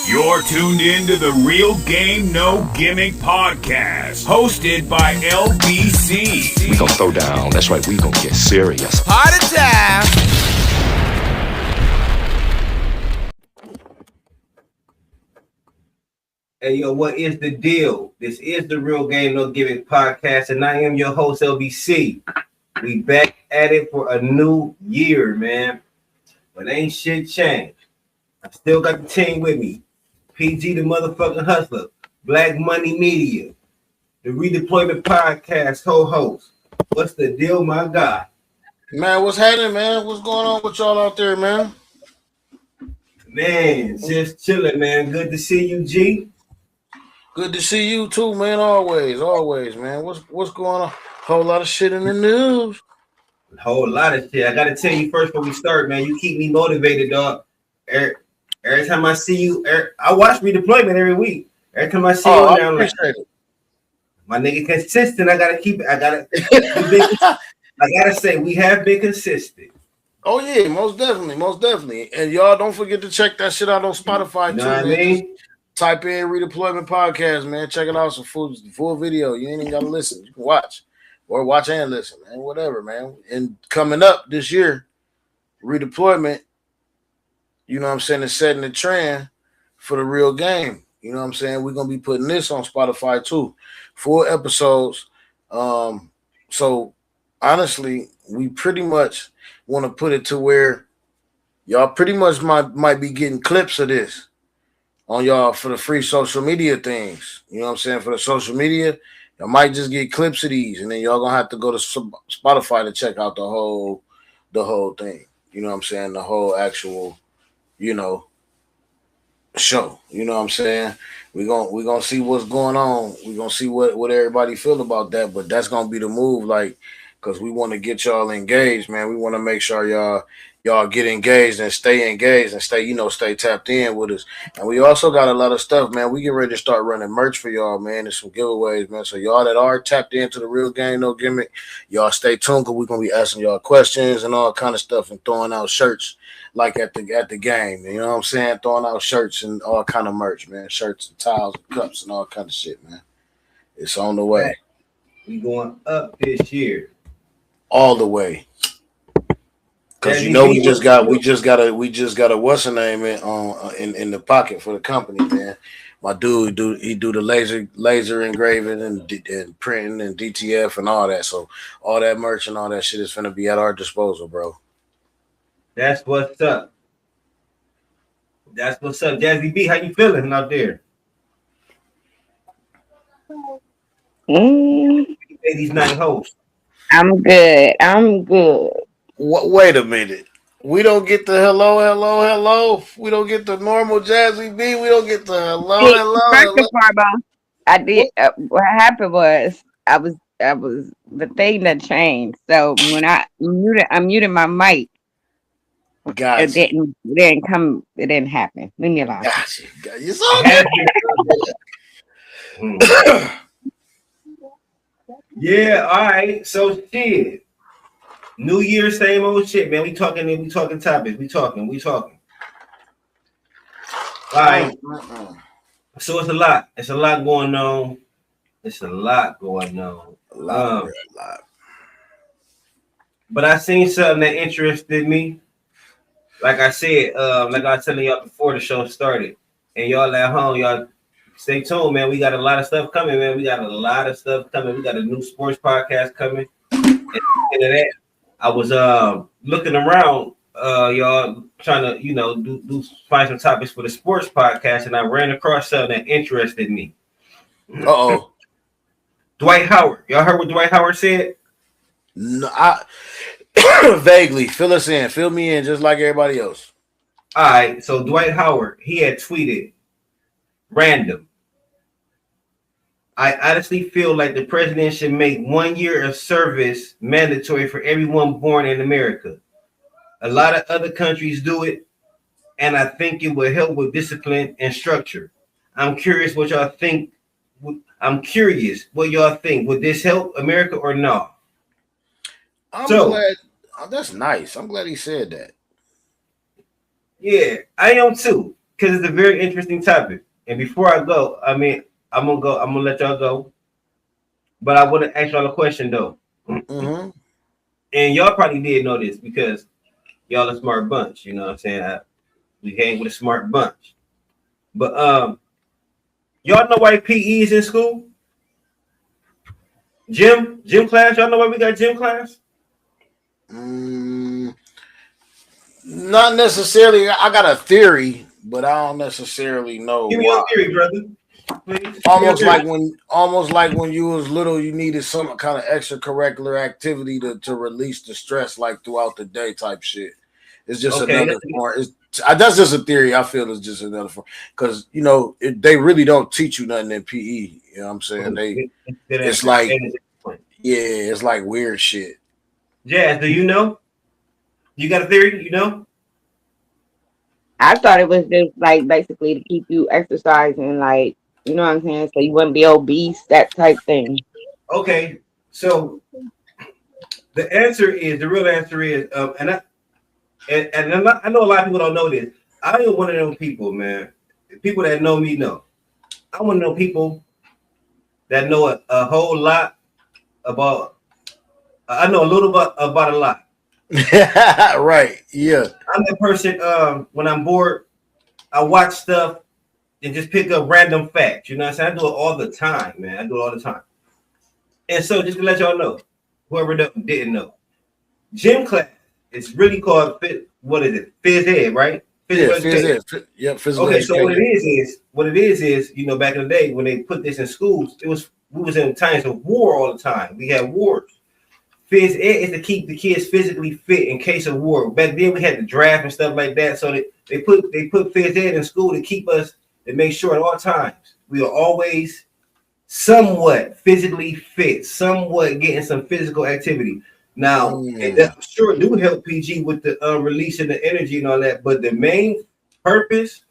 You're tuned in to the Real Game No Gimmick podcast, hosted by LBC. We gonna throw down. That's right. We gonna get serious. Party time. Hey, yo, what is the deal? This is the Real Game No Gimmick podcast, and I am your host, LBC. We back at it for a new year, man. But ain't shit changed. I still got the team with me. PG, the motherfucking hustler. Black Money Media. The Redeployment Podcast co-host. What's the deal, my guy? Man, what's happening, man? What's going on with y'all out there, man? Man, just chilling, man. Good to see you, G. Good to see you too, man. Always, man. What's going on? Whole lot of shit in the news. A whole lot of shit. I gotta tell you first before we start, man. You keep me motivated, dog. Every time I see you, I watch Redeployment every week. Every time I see you, I appreciate it. My nigga consistent. I gotta keep it. I gotta say we have been consistent. Oh yeah, most definitely. And y'all don't forget to check that shit out on Spotify too. Know what I mean? Type in Redeployment Podcast, man. Check it out. Some full video. You ain't even gotta listen. You can watch or watch and listen, man. Whatever, man. And coming up this year, Redeployment, you know what I'm saying, is setting the trend for the real game. You know what I'm saying? We're gonna be putting this on Spotify too. 4 episodes. So honestly, we pretty much want to put it to where y'all pretty much might be getting clips of this on y'all for the free social media things. You know what I'm saying? For the social media, y'all might just get clips of these, and then y'all gonna have to go to Spotify to check out the whole thing. You know what I'm saying? The whole actual, show. You know what I'm saying? We're gonna see what's going on. We're gonna see what everybody feel about that, but that's gonna be the move, like, because we want to get y'all engaged, man. We want to make sure y'all get engaged and stay stay tapped in with us. And we also got a lot of stuff, man. We get ready to start running merch for y'all, man, and some giveaways, man. So y'all that are tapped into the Real Game No Gimmick, y'all stay tuned, because we're gonna be asking y'all questions and all kind of stuff and throwing out shirts like at the game. You know what I'm saying? Throwing out shirts and all kind of merch, man. Shirts and towels and cups and all kind of shit, man. It's on the way. We going up this year. All the way. Because we just got a what's the name in the pocket for the company, man. My dude do the laser engraving and printing and DTF and all that. So all that merch and all that shit is gonna be at our disposal, bro. That's what's up. Jazzy B, how you feeling out there? These night hosts. I'm good. Wait a minute. We don't get the hello. We don't get the normal Jazzy B. We don't get the hello. I did. What happened was I was the thing that changed. So when I muted my mic, Gotcha. it didn't happen. Leave me alone. Gotcha. You saw that? Yeah, all right. So shit. New Year, same old shit, man. We talking topics. We talking. All right. So it's a lot. It's a lot going on. A lot. But I seen something that interested me. Like I said, like I was telling y'all before the show started. And y'all at home, y'all stay tuned, man. We got a lot of stuff coming, man. We got a new sports podcast coming. And that, I was looking around, y'all, trying to, do find some topics for the sports podcast, and I ran across something that interested me. Uh-oh. Dwight Howard. Y'all heard what Dwight Howard said? No, I vaguely. Fill me in just like everybody else. All right, so Dwight Howard, he had tweeted, random. I honestly feel like the president should make 1 year of service mandatory for everyone born in America. A lot of other countries do it, and I think it will help with discipline and structure. I'm curious what y'all think. Would this help America or no? I'm glad. Oh, that's nice. I'm glad he said that. Yeah, I am too. because it's a very interesting topic. And before I go, I mean, I'm gonna let y'all go. But I want to ask y'all a question though. Mm-hmm. And y'all probably did know this because y'all a smart bunch. You know what I'm saying? We hang with a smart bunch. But y'all know why PE is in school? Gym class. Y'all know why we got gym class? Not necessarily. I got a theory, but I don't necessarily know Give me why. your theory, brother. Please. Almost like when you was little, you needed some kind of extracurricular activity to release the stress, like throughout the day, type shit. It's just Okay. another form. That's just a theory. I feel it's just another form because they really don't teach you nothing in PE. You know what I'm saying? It's like it's like weird shit. Jazz, do you know? You got a theory? You know? I thought it was just like basically to keep you exercising, like you know what I'm saying, so you wouldn't be obese, that type thing. Okay. So the real answer is, I know a lot of people don't know this. I am one of them people, man. People that know me know. I'm one of them people that know a whole lot about. I know a little bit about a lot. Right. Yeah. I'm that person. When I'm bored, I watch stuff and just pick up random facts. You know what I'm saying? I do it all the time, man. I do it all the time. And so, just to let y'all know, whoever didn't know, gym class is really called what is it? Phys ed, right? Physical education. Okay, so what it is, back in the day when they put this in schools, we was in times of war all the time. We had wars. Phys ed is to keep the kids physically fit in case of war. Back then we had the draft and stuff like that. So they put phys ed in school to keep us, to make sure at all times we are always somewhat physically fit, somewhat getting some physical activity. Now, that sure do help PG with the releasing the energy and all that, but the main purpose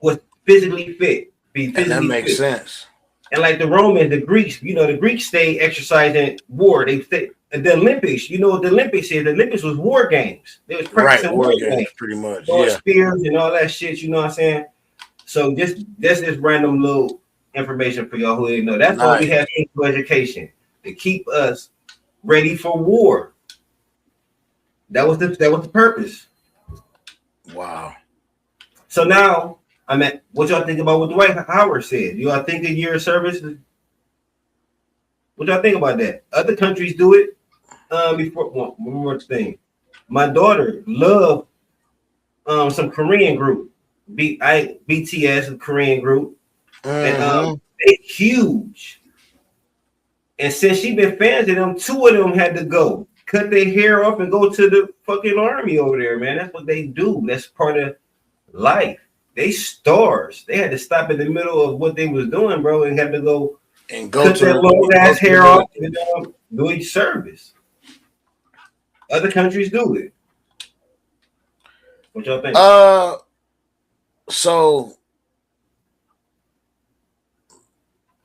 was physically fit. And that makes sense. And like the Romans, the Greeks, the Greeks stayed exercising war. They stayed the Olympics. You know what the Olympics is? The Olympics was war games. They was practicing war games, pretty much. Spears and all that shit. You know what I'm saying? So that's just random little information for y'all who didn't know. That's why we have physical education, to keep us ready for war. That was the purpose. Wow. So now, what y'all think about what Dwight Howard said? Y'all think a year of service? What y'all think about that? Other countries do it. Before one more thing, my daughter loved some Korean group, BTS, a Korean group, and they huge. And since she been fans of them, 2 of them had to go, cut their hair off and go to the fucking army over there, man. That's what they do. That's part of life. They stars. They had to stop in the middle of what they was doing, bro, and had to go cut their long ass hair off and do each service. Other countries do it. What y'all think? So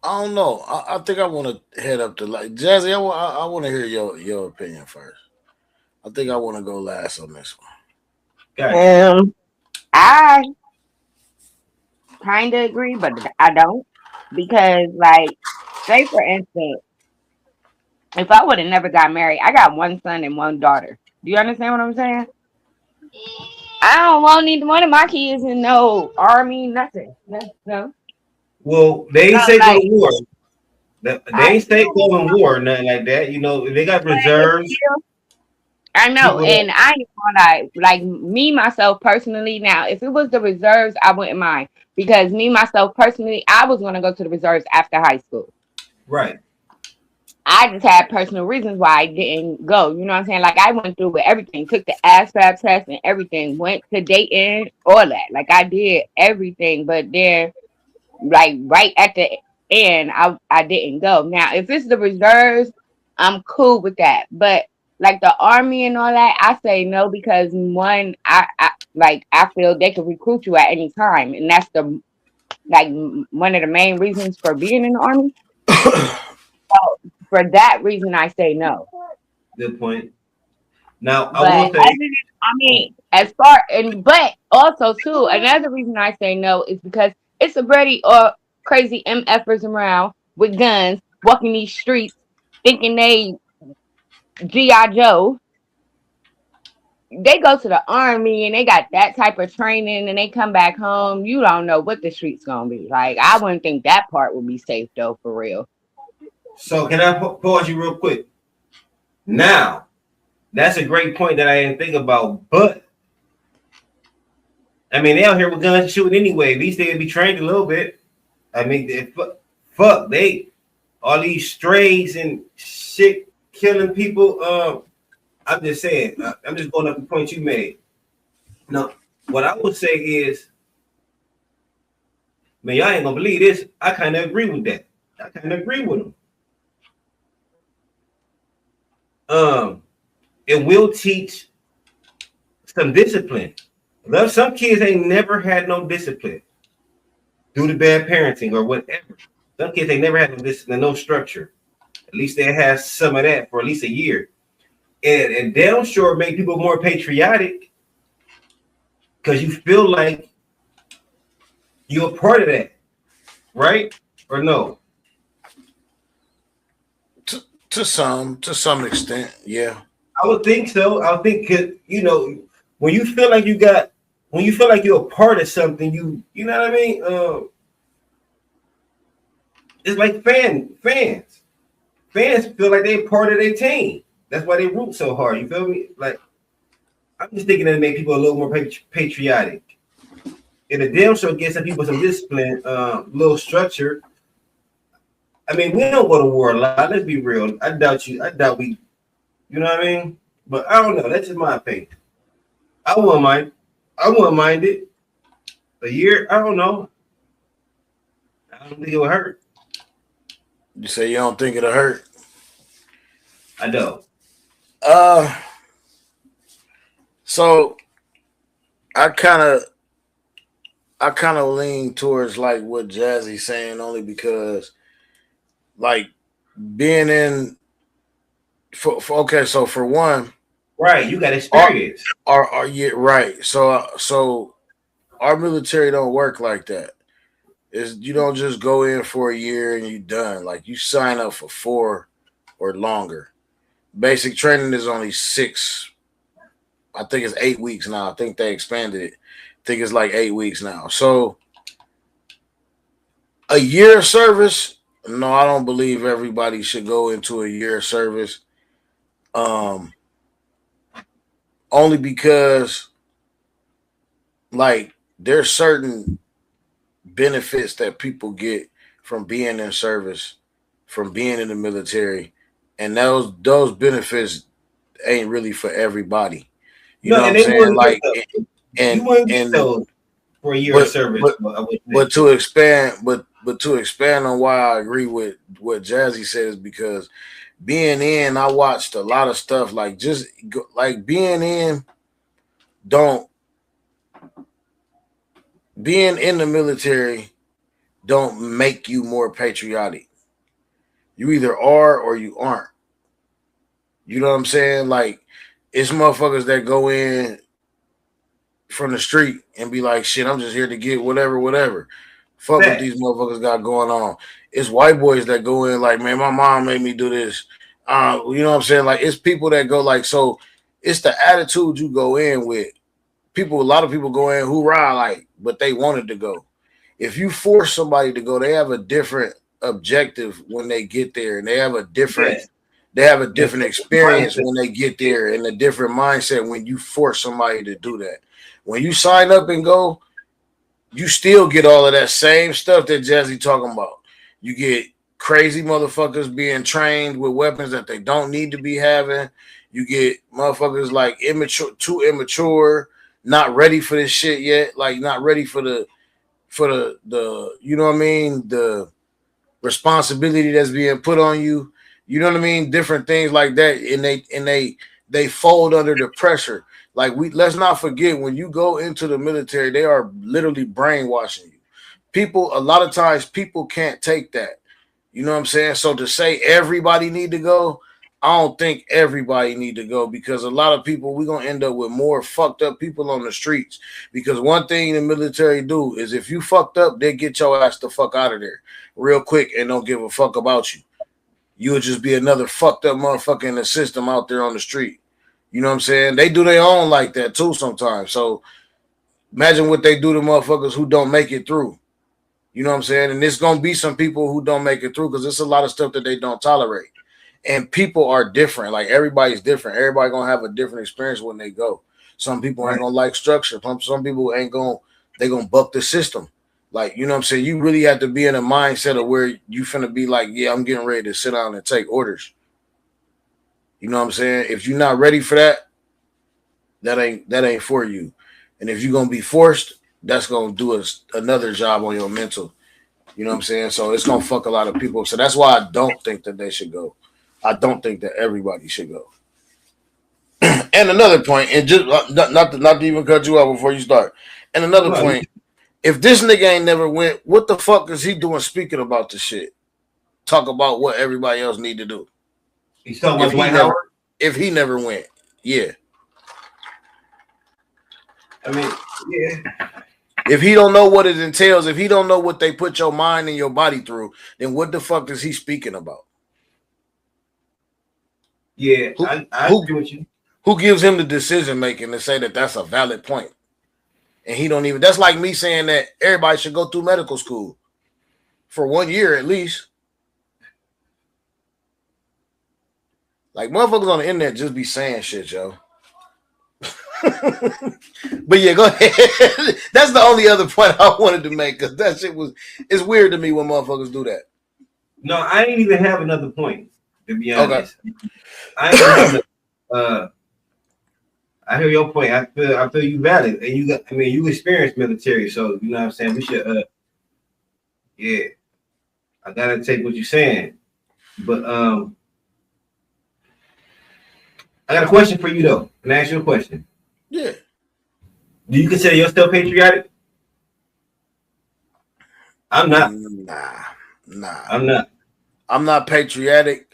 I don't know. I think I want to head up to Jazzy. I want to hear your opinion first. I think I want to go last on this one. I kind of agree, but I don't, because say for instance, if I would have never got married, I got 1 son and 1 daughter. Do you understand what I'm saying? I don't want neither one of my kids in no army, nothing. No. Well, they ain't say go to war. They ain't say go in war, nothing like that. They got reserves. I know, and I ain't gonna lie, me myself personally. Now, if it was the reserves, I wouldn't mind, because me myself personally, I was gonna go to the reserves after high school. Right. I just had personal reasons why I didn't go. You know what I'm saying? I went through with everything, took the ASVAB test and everything, went to Dayton, all that. I did everything, but then right at the end, I didn't go. Now, if it's the reserves, I'm cool with that. But the army and all that, I say no, because one, I feel they can recruit you at any time, and that's the one of the main reasons for being in the army. So for that reason, I say no. Good point. Now I But will say, as far and but also too, another reason I say no is because it's a Brady or crazy MFers around with guns walking these streets thinking they G.I. Joe. They go to the army and they got that type of training and they come back home. You don't know what the street's gonna be like. I wouldn't think that part would be safe though, for real. so can I pause you real quick? Now, that's a great point that I didn't think about, but I mean, they out here with guns shooting anyway. At least they'd be trained a little bit. I mean, they all these strays and shit killing people. I'm just saying. I'm just going up the point you made. Now, what I would say is, man, y'all ain't gonna believe this. I kind of agree with that. I kind of agree with them. It will teach some discipline. Some kids ain't never had no discipline due to bad parenting or whatever. Some kids ain't never had no discipline, no structure. At least they have some of that for at least a year. And damn sure make people more patriotic because you feel like you're a part of that, right? Or no? To some extent, yeah. I would think so. I would think, when you feel like you're a part of something, you know what I mean? It's like fans. Fans feel like they're part of their team. That's why they root so hard. You feel me? Like, I'm just thinking that it make people a little more patriotic. And the damn show gives some people some discipline, little structure. I mean, we don't go to war a lot. Let's be real. I doubt we, you know what I mean? But I don't know. That's just my opinion. I wouldn't mind it. A year, I don't know. I don't think it would hurt. You say you don't think it'll hurt? I don't. So I kind of lean towards like what Jazzy's saying, only because like being in so for one, right, you got experience. Yeah, right. So our military don't work like that. You don't just go in for a year and you done. Like, you sign up for 4 or longer. Basic training is only 6. I think it's 8 weeks now. I think they expanded it. I think it's like 8 weeks now. So a year of service, no, I don't believe everybody should go into a year of service. Only because, like, there's certain benefits that people get from being in service, from being in the military, and those benefits ain't really for everybody. You know what I'm saying? Like, and for a year of service, but to expand on why I agree with what Jazzy says, because being in, I watched a lot of stuff, like, just like being in the military don't make you more patriotic. You either are or you aren't. You know what I'm saying? Like, it's motherfuckers that go in from the street and be like, shit, I'm just here to get whatever. Fuck what these motherfuckers got going on. It's white boys that go in like, man, my mom made me do this. You know what I'm saying? Like, it's people that go like, so it's the attitude you go in with. A lot of people go in hoorah, like, but they wanted to go. If you force somebody to go, they have a different objective when they get there, and they have a different experience when they get there, and a different mindset when you force somebody to do that. When you sign up and go, you still get all of that same stuff that Jazzy talking about. You get crazy motherfuckers being trained with weapons that they don't need to be having. You get motherfuckers like too immature, not ready for this shit yet, like not ready for the you know what I mean, the responsibility that's being put on you. You know what I mean? Different things like that, and they fold under the pressure. Like, let's not forget, when you go into the military, they are literally brainwashing you. A lot of times people can't take that. You know what I'm saying? So to say everybody need to go, I don't think everybody need to go because a lot of people we're gonna end up with more fucked up people on the streets. Because one thing the military do is if you fucked up, they get your ass the fuck out of there real quick and don't give a fuck about you. You'll just be another fucked up motherfucker in the system out there on the street. You know what I'm saying? They do their own like that too sometimes. So imagine what they do to motherfuckers who don't make it through. You know what I'm saying? And there's gonna be some people who don't make it through because there's a lot of stuff that they don't tolerate. And people are different. Like everybody's different. Everybody gonna have a different experience when they go. Some people ain't gonna like structure. Some people ain't gonna buck the system. Like, you know what I'm saying? You really have to be in a mindset of where you finna be like, yeah, I'm getting ready to sit down and take orders. You know what I'm saying? If you're not ready for that, that ain't for you. And if you're gonna be forced, that's gonna do another job on your mental. You know what I'm saying? So it's gonna fuck a lot of people. So that's why I don't think that they should go. I don't think that everybody should go. And another point, and just not to even cut you off before you start. And another point, if this nigga ain't never went, what the fuck is he doing speaking about the shit? Talk about what everybody else need to do. He's talking about Dwight Howard? If he never went, yeah. I mean, yeah. If he don't know what it entails, if he don't know what they put your mind and your body through, then what the fuck is he speaking about? Yeah, I agree with you. Who gives him the decision making to say that that's a valid point? And he don't even. That's like me saying that everybody should go through medical school for 1 year at least. Like motherfuckers on the internet just be saying shit, yo. But yeah, go ahead. That's the only other point I wanted to make because that shit it's weird to me when motherfuckers do that. No, I ain't even have another point, to be honest. Okay. I hear your point. I feel you valid. And you experienced military, so you know what I'm saying? We should yeah. I gotta take what you're saying. But I got a question for you though. Can I ask you a question? Yeah. Do you consider yourself patriotic? I'm not. Nah. I'm not patriotic.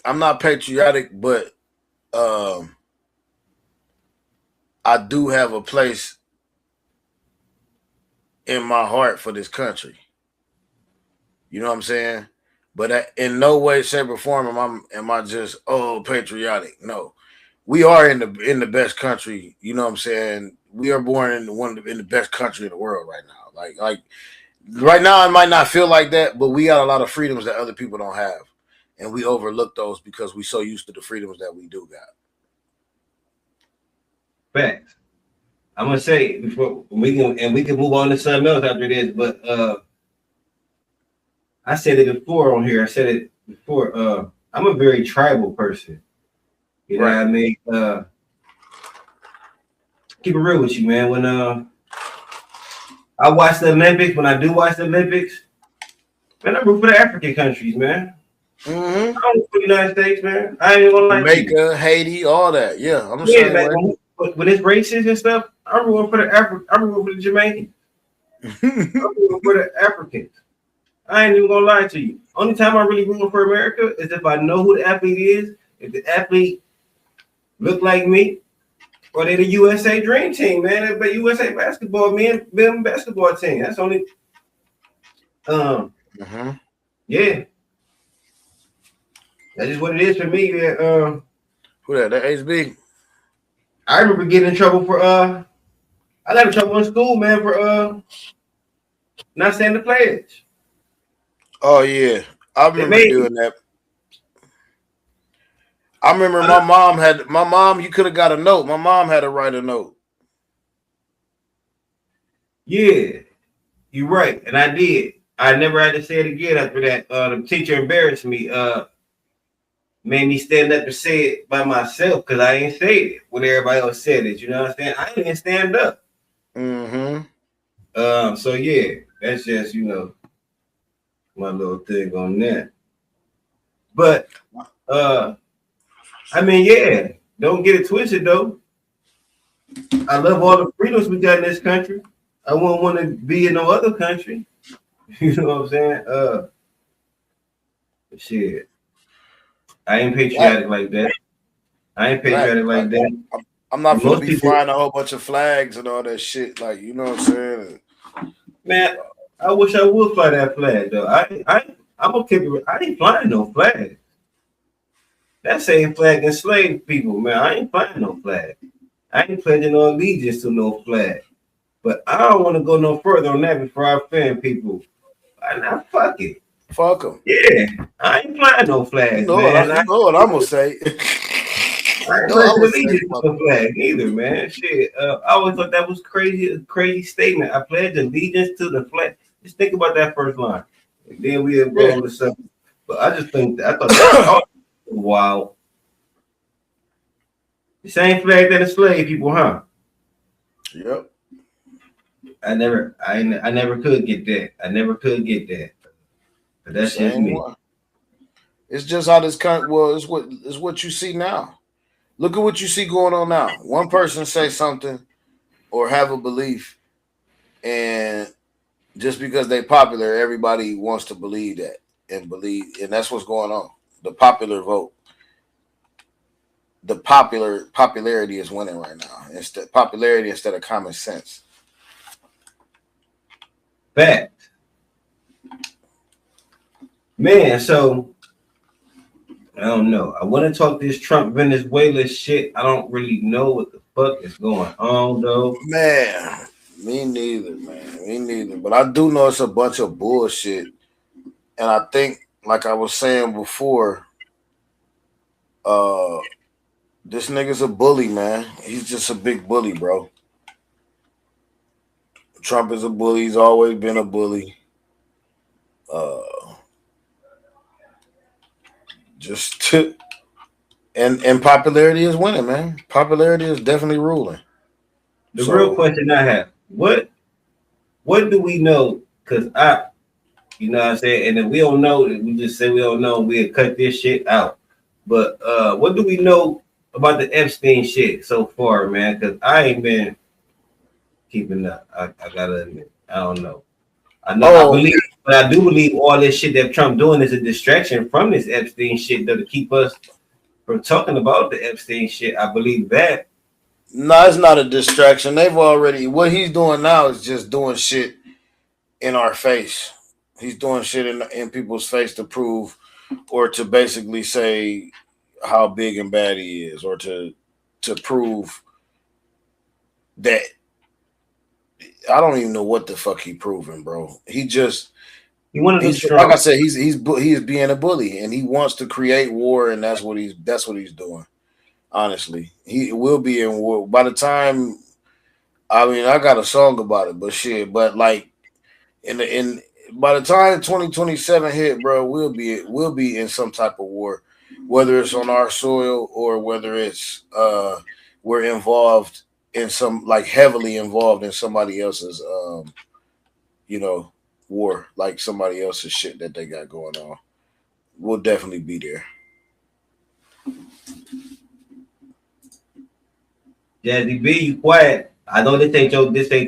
But I do have a place in my heart for this country. You know what I'm saying? But in no way, shape, or form am I just patriotic. No. We are in the best country, you know what I'm saying? We are born in the best country in the world right now. Like right now, it might not feel like that, but we got a lot of freedoms that other people don't have, and we overlook those because we're so used to the freedoms that we do got. Facts. I'm gonna say before we can move on to something else after this, but I said it before on here. I said it before. I'm a very tribal person. You know what I mean? Keep it real with you, man. When I watch the Olympics, when I do watch the Olympics, man, I root for the African countries, man. Mm-hmm. I don't root for the United States, man. I ain't gonna lie. Jamaica, Haiti, all that. Yeah, I'm saying, man. When it's racist and stuff, I'm rooting for the Jamaicans. I'm rooting for the Africans. I ain't even gonna lie to you. Only time I really rooting for America is if I know who the athlete is. If the athlete look like me, or they the USA Dream Team, man. But USA basketball, men basketball team. That's only. Yeah. That's just what it is for me. Yeah. Who that? That HB. I remember getting in trouble for I got in trouble in school, man, for not saying the pledge. Oh yeah, I remember doing that. I remember my mom. You could have got a note. My mom had to write a note. Yeah, you're right, and I did. I never had to say it again after that. The teacher embarrassed me. Made me stand up and say it by myself because I ain't say it when everybody else said it. You know what I'm saying? I didn't stand up. Mm-hmm. So yeah, that's just my little thing on that. But I mean, yeah, don't get it twisted though. I love all the freedoms we got in this country. I wouldn't want to be in no other country. You know what I'm saying? Shit. I ain't patriotic like that. I ain't patriotic like that. I'm not gonna Most be people, flying a whole bunch of flags and all that shit. Like, you know what I'm saying? man, I wish I would fly that flag though. I'm gonna keep it. I ain't flying no flag. That same flag enslaved people, man. I ain't flying no flag. I ain't pledging no allegiance to no flag. But I don't want to go no further on that before I offend people. I fuck it. Fuck them. Yeah, I ain't flying no flags, You know man. you know what I'm gonna say. I ain't pledging allegiance to no flag either, man. Shit, I always thought that was a crazy statement. I pledge allegiance to the flag. Just think about that first line, and then we roll the something. But I just think I thought that was wow. The same flag that enslaved people, huh? Yep. I never could get that. I never could get that. But that's just me. One. It's just how this country. Well, it's what you see now. Look at what you see going on now. One person say something or have a belief, and just because they popular, everybody wants to believe that and that's what's going on. The popular vote, the popularity is winning right now. Popularity instead of common sense. Fact. Man, so I don't know. I want to talk this Trump Venezuela shit. I don't really know what the fuck is going on though. Man, me neither, man. Me neither. But I do know it's a bunch of bullshit. And I think, like I was saying before, this nigga's a bully, man. He's just a big bully, bro. Trump is a bully. He's always been a bully. And popularity is winning, man. Popularity is definitely ruling. The real question I have, what do we know? Because you know what I'm saying, and if we don't know, we just say we don't know, we'll cut this shit out. But what do we know about the Epstein shit so far, man? Because I ain't been keeping up. I gotta admit, I don't know. I know I do believe all this shit that Trump doing is a distraction from this Epstein shit though, to keep us from talking about the Epstein shit. I believe that. No, it's not a distraction. What he's doing now is just doing shit in our face. He's doing shit in people's face to prove or to basically say how big and bad he is, or to prove that. I don't even know what the fuck he proving, bro. He wanted to, like I said, he is being a bully, and he wants to create war, and that's what he's doing. Honestly, he will be in war by the time. I mean, I got a song about it, but shit, but like by the time 2027 hit, bro, we'll be in some type of war, whether it's on our soil or whether it's we're involved in some, like, heavily involved in somebody else's war, like somebody else's shit that they got going on. We'll definitely be there. Jazzy B, you quiet. I know this ain't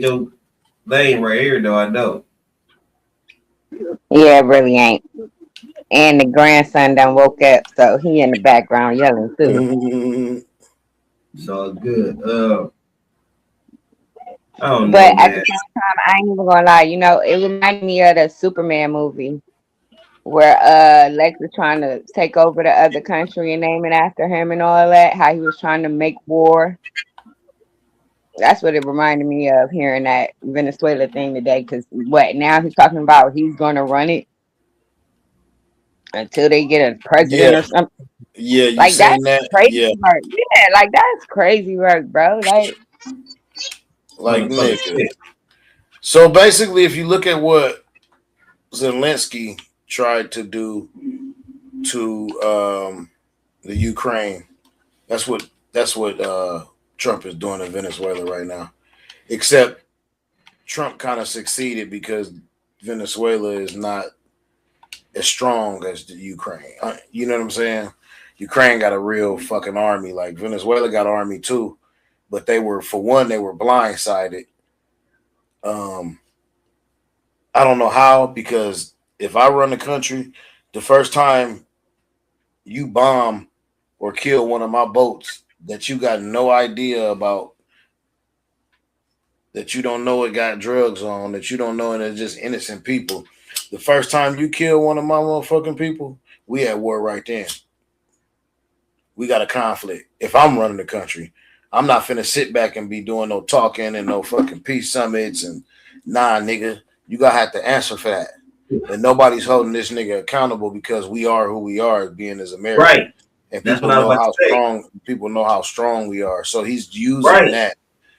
your lane right here, though. I know. Yeah, it really ain't. And the grandson done woke up, so he in the background yelling too. It's all good. I don't know, but man. at the same time, I ain't even gonna lie. You know, it reminded me of the Superman movie where Lex was trying to take over the other country and name it after him and all that. How he was trying to make war. That's what it reminded me of, hearing that Venezuela thing today. Because now he's talking about he's gonna run it until they get a president or something. Yeah, you like saying that's that? crazy work. Yeah, like that's crazy work, bro. Like nigga. So basically, if you look at what Zelensky tried to do to the Ukraine, that's what Trump is doing in Venezuela right now. Except Trump kind of succeeded because Venezuela is not as strong as the Ukraine. You know what I'm saying? Ukraine got a real fucking army. Like Venezuela got an army too, but they were blindsided. I don't know how, because if I run the country, the first time you bomb or kill one of my boats that you got no idea about, that you don't know it got drugs on, that you don't know and it's just innocent people. The first time you kill one of my motherfucking people, we at war right then. We got a conflict. If I'm running the country, I'm not finna sit back and be doing no talking and no fucking peace summits and nah, nigga, you gotta have to answer for that. And nobody's holding this nigga accountable because we are who we are being as Americans. Right. And That's people what I was know about how to say. strong people know how strong we are. So he's using Right. that.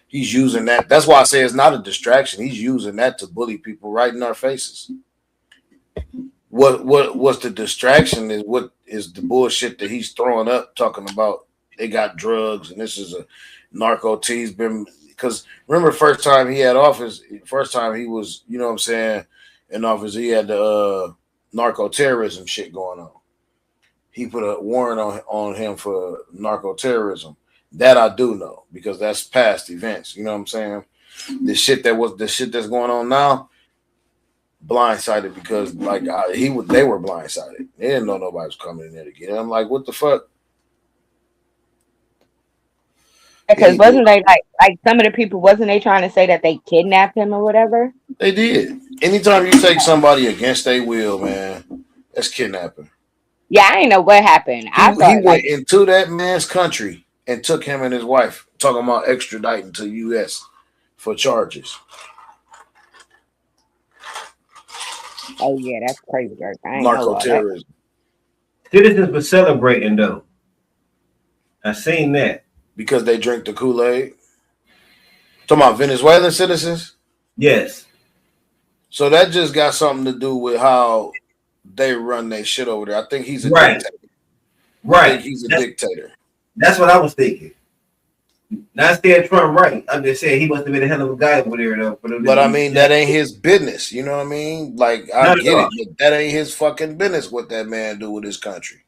He's using that. That's why I say it's not a distraction. He's using that to bully people right in our faces. What's the distraction is what is the bullshit that he's throwing up, talking about they got drugs and this is a narco tease. Been because remember first time he had office, first time he was, you know what I'm saying, in office, he had the narco terrorism shit going on. He put a warrant on him for narco terrorism. That I do know because that's past events. You know what I'm saying? The shit that's going on now, blindsided because like they were blindsided. They didn't know nobody was coming in there to get him. I'm like, what the fuck? Because wasn't they like some of the people, wasn't they trying to say that they kidnapped him or whatever? They did. Anytime you take somebody against their will, man, that's kidnapping. Yeah, I didn't know what happened. He went into that man's country and took him and his wife, talking about extraditing to U.S. for charges. Oh yeah, that's crazy. Narco terrorism. Citizens were celebrating though. I seen that. Because they drink the Kool-Aid. Talking about Venezuelan citizens? Yes. So that just got something to do with how they run their shit over there. I think he's a Right. dictator. Right. I think he's a dictator. That's what I was thinking. Not saying Trump right. I'm just saying he must have been a hell of a guy over there though. But I mean, that ain't his business. You know what I mean? Like, I get it. But that ain't his fucking business what that man do with his country.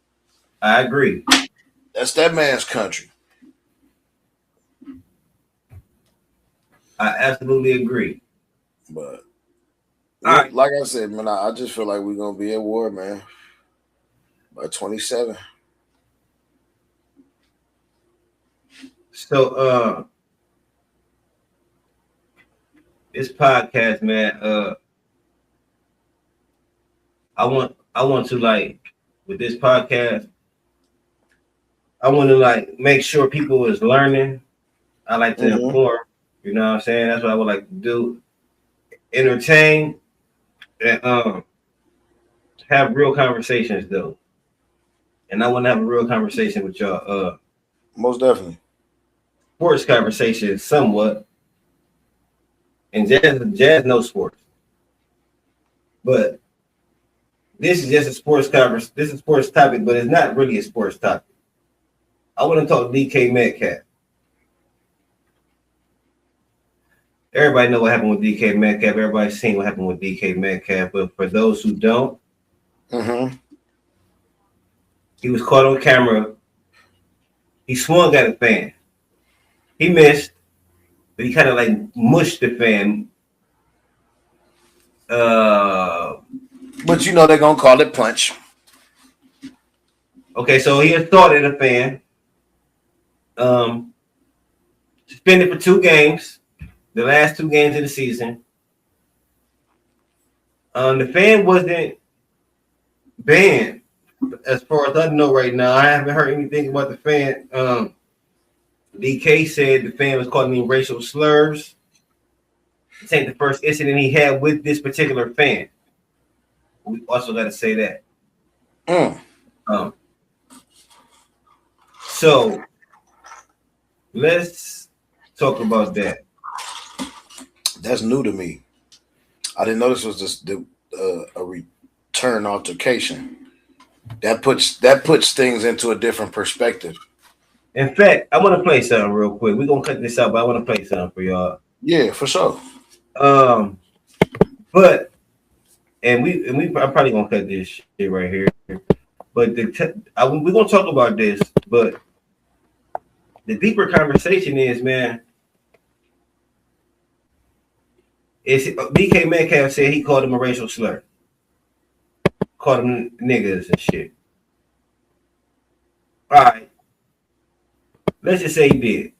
I agree. That's that man's country. I absolutely agree. But right. Like I said, man, I just feel like we're gonna be at war, man. By 27. So this podcast, man, I want to like with this podcast, I want to like make sure people is learning. I like to inform, you know what I'm saying? That's what I would like to do. Entertain and have real conversations though. And I want to have a real conversation with y'all. Most definitely. Sports conversation somewhat. And jazz knows sports. But this is just a sports conversation. This is a sports topic, but it's not really a sports topic. I want to talk DK Metcalf. Everybody know what happened with DK Metcalf. Everybody's seen what happened with DK Metcalf. But for those who don't, he was caught on camera. He swung at a fan. He missed, but he kind of like mushed the fan. But you know they're gonna call it punch. Okay, so he assaulted a fan. Suspended for 2 games. The last 2 games of the season. The fan wasn't banned, as far as I know right now. I haven't heard anything about the fan. DK said the fan was calling him racial slurs. This ain't the first incident he had with this particular fan. We also got to say that. So let's talk about that. That's new to me. I didn't know this was just a return altercation. That puts things into a different perspective. In fact, I want to play something real quick. We're gonna cut this out, but I want to play something for y'all. Yeah, for sure. But I'm probably gonna cut this shit right here. But we're gonna talk about this. But the deeper conversation is, man, DK Metcalf said he called him a racial slur, called him niggas and shit. All right. Let's just say he did.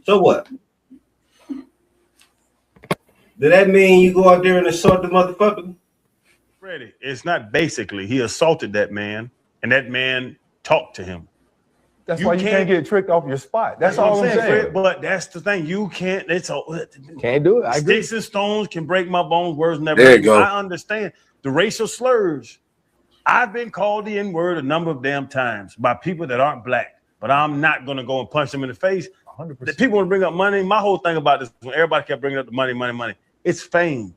So what? Does that mean you go out there and assault the motherfucker? Freddie, it's not basically. He assaulted that man, and that man talked to him. That's why you can't get tricked off your spot. That's all I'm saying. Fred, but that's the thing. You can't. Can't do it. I agree. Sticks and stones can break my bones. Words never. There you go. I understand the racial slurs. I've been called the N-word a number of damn times by people that aren't black, but I'm not going to go and punch them in the face. 100%. The people want to bring up money. My whole thing about this, when everybody kept bringing up the money, it's fame.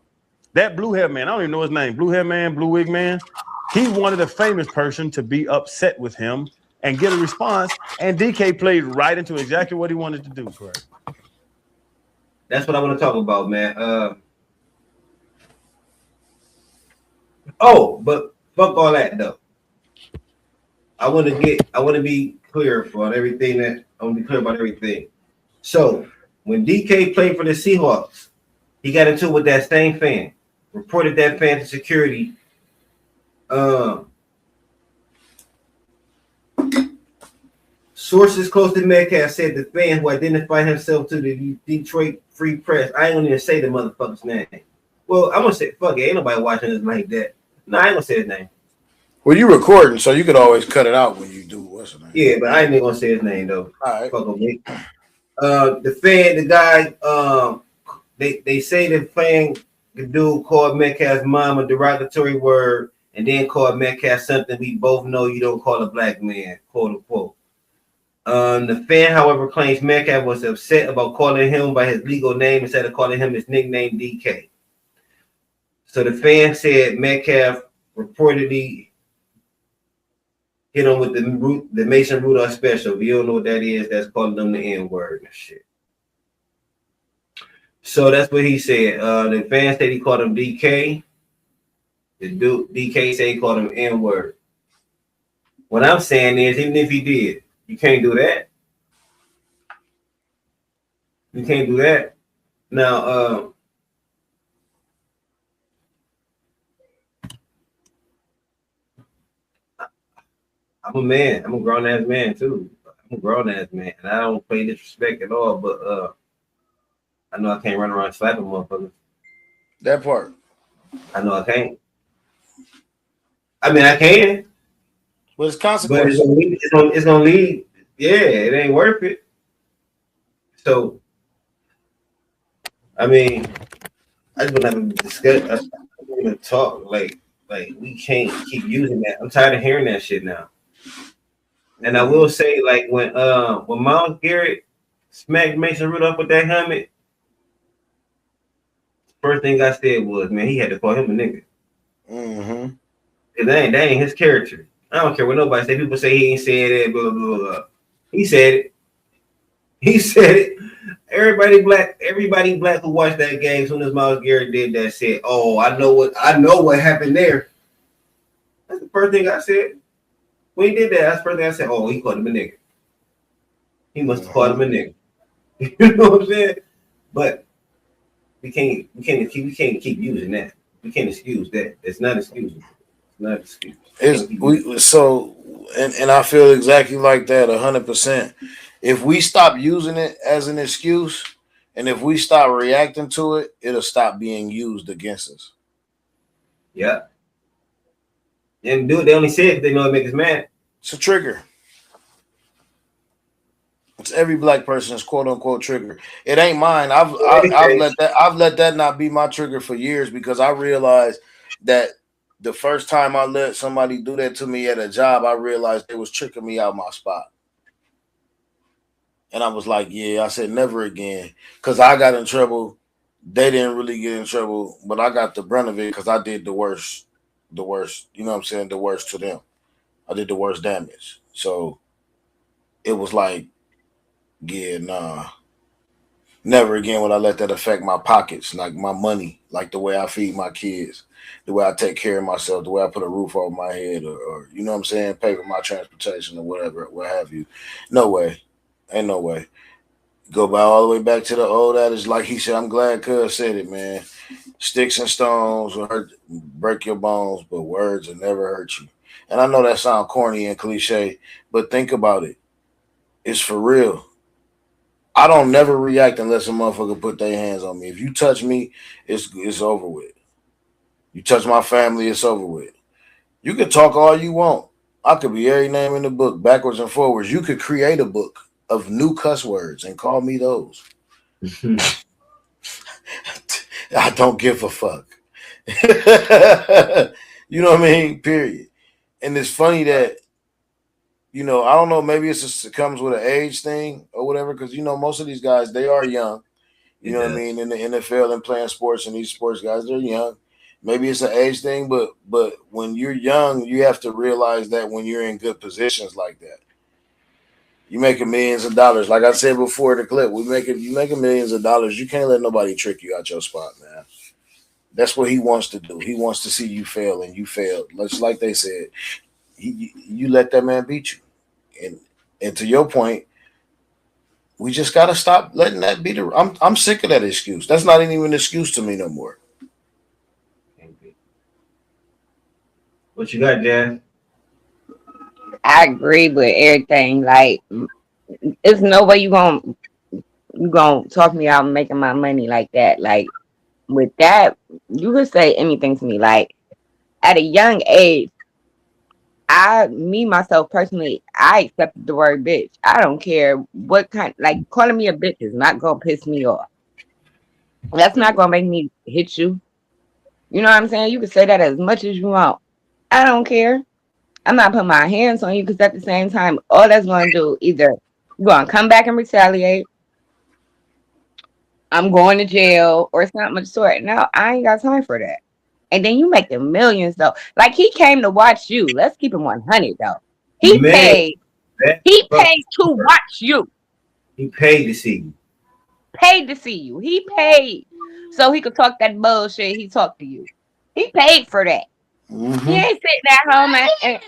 That blue hair man, I don't even know his name, blue hair man, blue wig man, he wanted a famous person to be upset with him and get a response, and DK played right into exactly what he wanted to do. Correct. That's what I want to talk about, man. But fuck all that though. I want to be clear about everything. So when DK played for the Seahawks, he got into it with that same fan, reported that fan to security. Sources close to Metcalf said the fan who identified himself to the Detroit Free Press. I ain't gonna even say the motherfucker's name. Well, I'm gonna say fuck it. Ain't nobody watching this like that. No, I ain't gonna say his name. Well, you recording, so you could always cut it out when you do. What's his name? Yeah, but I ain't even gonna say his name though. All right. Fuck me. The guy, they say the fan, the dude called Metcalf's mom a derogatory word, and then called Metcalf something we both know you don't call a black man, quote unquote. The fan, however, claims Metcalf was upset about calling him by his legal name instead of calling him his nickname DK. So the fan said Metcalf reportedly hit him with the Mason Rudolph special. If you don't know what that is, that's calling them the N-word and shit. So that's what he said. The fan said he called him DK. The dude DK said he called him N-word. What I'm saying is, even if he did, you can't do that. You can't do that. Now, I'm a man. I'm a grown ass man too. I'm a grown ass man, and I don't play disrespect at all. But I know I can't run around slapping motherfuckers. That part. I know I can't. I mean, I can. But it's But consequences. it's gonna lead. Yeah, it ain't worth it. So, I mean, I just want to discuss. I want to talk like we can't keep using that. I'm tired of hearing that shit now. And I will say, like when Myles Garrett smacked Mason Rudolph with that helmet, first thing I said was, man, he had to call him a nigga. Mm-hmm. Cause that ain't his character. I don't care what nobody say. People say he ain't said it, blah, blah, blah. He said it. He said it. Everybody black who watched that game, as soon as Myles Garrett did that, said, "Oh, I know what happened there." That's the first thing I said. When he did that, that's the first thing I said. Oh, he called him a nigga. He must have called him a nigga. You know what I'm saying? But we can't keep using that. We can't excuse that. It's not excusable. It's not excusable. And I feel exactly like that 100%. If we stop using it as an excuse, and if we stop reacting to it, it'll stop being used against us. Yeah. And dude, they only say it if they know it makes us mad. It's a trigger. It's every black person's quote unquote trigger. It ain't mine. I've let that not be my trigger for years, because I realized that the first time I let somebody do that to me at a job, I realized they was tricking me out my spot. And I was like, yeah, I said never again. Because I got in trouble. They didn't really get in trouble, but I got the brunt of it because I did the worst, you know what I'm saying? The worst to them. I did the worst damage. So it was like, yeah, nah. Never again would I let that affect my pockets, like my money, like the way I feed my kids, the way I take care of myself, the way I put a roof over my head, or you know what I'm saying, pay for my transportation or whatever, what have you. No way. Ain't no way. Go by all the way back to the old adage, like he said. I'm glad Cuz said it, man. Sticks and stones will break your bones, but words will never hurt you. And I know that sounds corny and cliche, but think about it. It's for real. I don't never react unless a motherfucker put their hands on me. If you touch me, it's over with. You touch my family, it's over with. You can talk all you want. I could be every name in the book, backwards and forwards. You could create a book of new cuss words and call me those. I don't give a fuck. You know what I mean? Period. And it's funny that, you know, I don't know, maybe it comes with an age thing or whatever, because, you know, most of these guys, they are young. You know what I mean? In the NFL and playing sports, and these sports guys, they're young. Maybe it's an age thing, but when you're young, you have to realize that when you're in good positions like that, you making millions of dollars. Like I said before the clip, you making millions of dollars. You can't let nobody trick you out your spot, man. That's what he wants to do. He wants to see you fail, and you failed. Just like they said, you let that man beat you. And to your point, we just gotta stop letting that be the. I'm sick of that excuse. That's not even an excuse to me no more. What you got, Jan? I agree with everything. Like, there's no way you gonna talk me out making my money like that. Like, with that, you could say anything to me. Like, at a young age, myself personally, I accepted the word bitch. I don't care what kind. Like, calling me a bitch is not gonna piss me off. That's not gonna make me hit you. You know what I'm saying? You can say that as much as you want. I don't care. I'm not putting my hands on you, because at the same time, all that's going to do, either you're going to come back and retaliate, I'm going to jail, or it's not much sort. No, I ain't got time for that. And then you make the millions, though. Like, he came to watch you. Let's keep him 100, though. He paid to watch you. He paid to see you. Paid to see you. He paid so he could talk that bullshit he talked to you. He paid for that. Mm-hmm. He ain't sitting at home and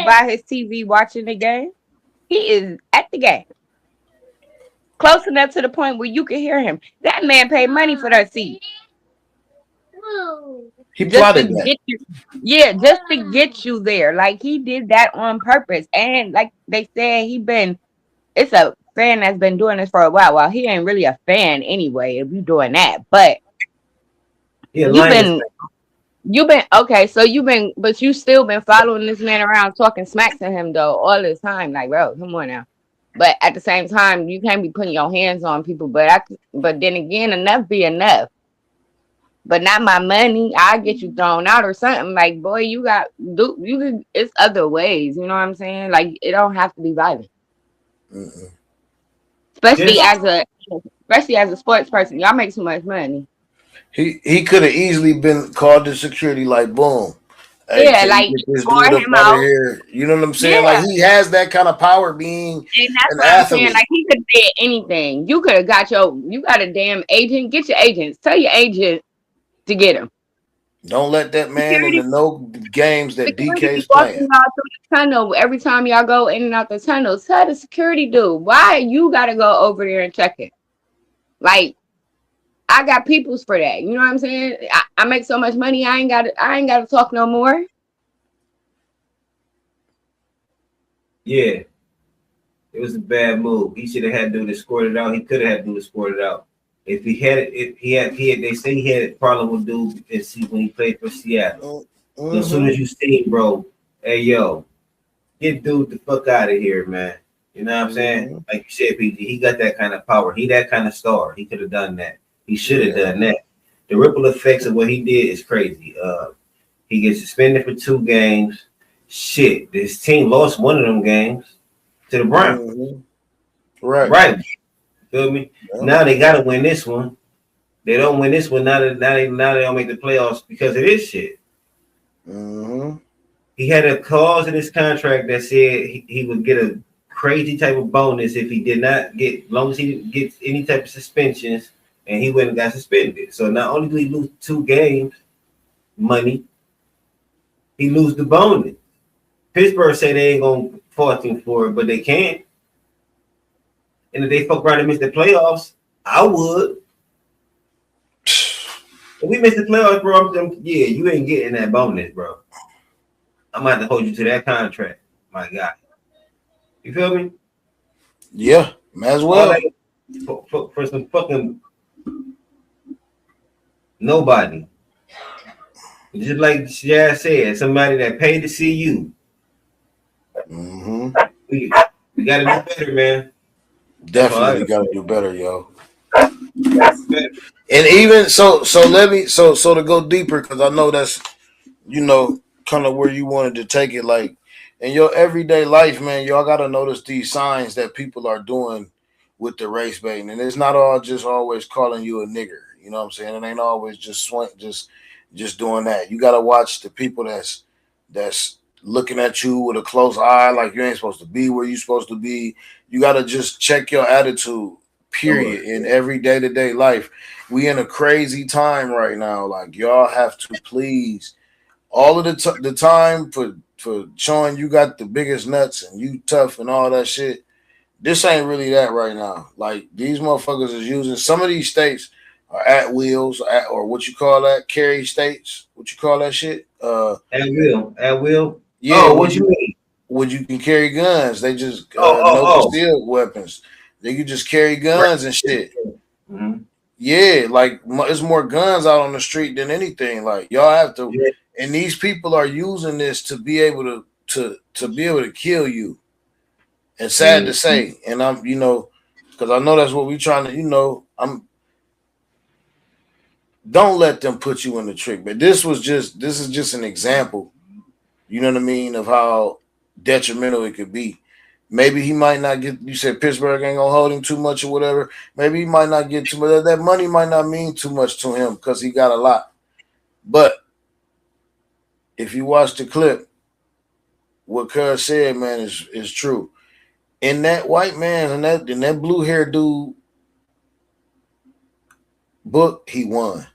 by his TV watching the game. He is at the game, close enough to the point where you can hear him. That man paid money for that seat. He plotted that. Just to get you there. Like, he did that on purpose. And like they said, it's a fan that's been doing this for a while. Well, he ain't really a fan anyway if you doing that. But you've been okay, so but you still been following this man around, talking smack to him though all this time. Like, bro, come on now. But at the same time, you can't be putting your hands on people. But then again, enough be enough. But not my money. I'll get you thrown out or something. Like, boy, it's other ways. You know what I'm saying? Like, it don't have to be violent. Mm-mm. Especially as a sports person, y'all make too much money. He could have easily been called to security, like, boom. Hey, yeah, like, score him out. Here. You know what I'm saying? Yeah. Like, he has that kind of power being and that's what I'm saying. Like, he could have did anything. You could have you got a damn agent. Get your agents. Tell your agent to get him. Don't let that man in the no games that DK's playing. Through the tunnel every time y'all go in and out the tunnel. Tell the security dude, why you got to go over there and check it? Like, I got peoples for that. You know what I'm saying? I make so much money, I ain't got to talk no more. Yeah. It was a bad move. He should have had dude to score it out. He could have had dude to score it out. If he had they say he had a problem with dude when he played for Seattle. Mm-hmm. So as soon as you see him, bro, hey yo, get dude the fuck out of here, man. You know what I'm saying? Mm-hmm. Like you said, PG, he got that kind of power. He that kind of star. He could have done that. He should have done that. The ripple effects of what he did is crazy. He gets suspended for 2 games. Shit, this team lost one of them games to the Browns. Mm-hmm. Right. Feel me? Yeah. Now they gotta win this one. They don't win this one. Now they don't make the playoffs because of this shit. Mm-hmm. He had a clause in his contract that said he would get a crazy type of bonus if he did not get, as long as he didn't get any type of suspensions, and he went and got suspended. So not only do he lose 2 games, money, he lose the bonus. Pittsburgh say they ain't gonna fault him for it, but they can't. And if they fuck around and miss the playoffs, I would. If we miss the playoffs, bro, you ain't getting that bonus, bro. I'm gonna have to hold you to that contract, my guy. You feel me? Yeah, might as All well. that for some fucking nobody. Just like Jazz said, somebody that paid to see you. Mm-hmm. We gotta do better, man. Definitely got to do better, yo. Better. And even so let me so to go deeper, because I know that's, you know, kind of where you wanted to take it. Like in your everyday life, man, y'all got to notice these signs that people are doing with the race baiting, and it's not all just always calling you a nigger. You know what I'm saying? It ain't always just just doing that. You got to watch the people that's looking at you with a close eye, like you ain't supposed to be where you supposed to be. You got to just check your attitude. Period. In every day-to-day life, we in a crazy time right now. Like y'all have to please all of the time for showing you got the biggest nuts and you tough and all that shit. This ain't really that right now. Like these motherfuckers is using some of these states are at wheels or what you call that, carry states. What you call that shit? At will. Yeah. Oh, what you mean? When you can carry guns, they just no Oh. concealed weapons. They can just carry guns and shit. Mm-hmm. Yeah, like it's more guns out on the street than anything. Like y'all have to, and these people are using this to be able to be able to kill you. And sad to say, and I'm, you know, because I know that's what we trying to, you know, don't let them put you in the trick. But this is just an example, you know what I mean, of how detrimental it could be. Maybe he might not get, you said Pittsburgh ain't gonna hold him too much or whatever. Maybe he might not get too much. That money might not mean too much to him because he got a lot. But if you watch the clip, what Cuz said, man, is true. In that white man and that blue hair dude book, he won.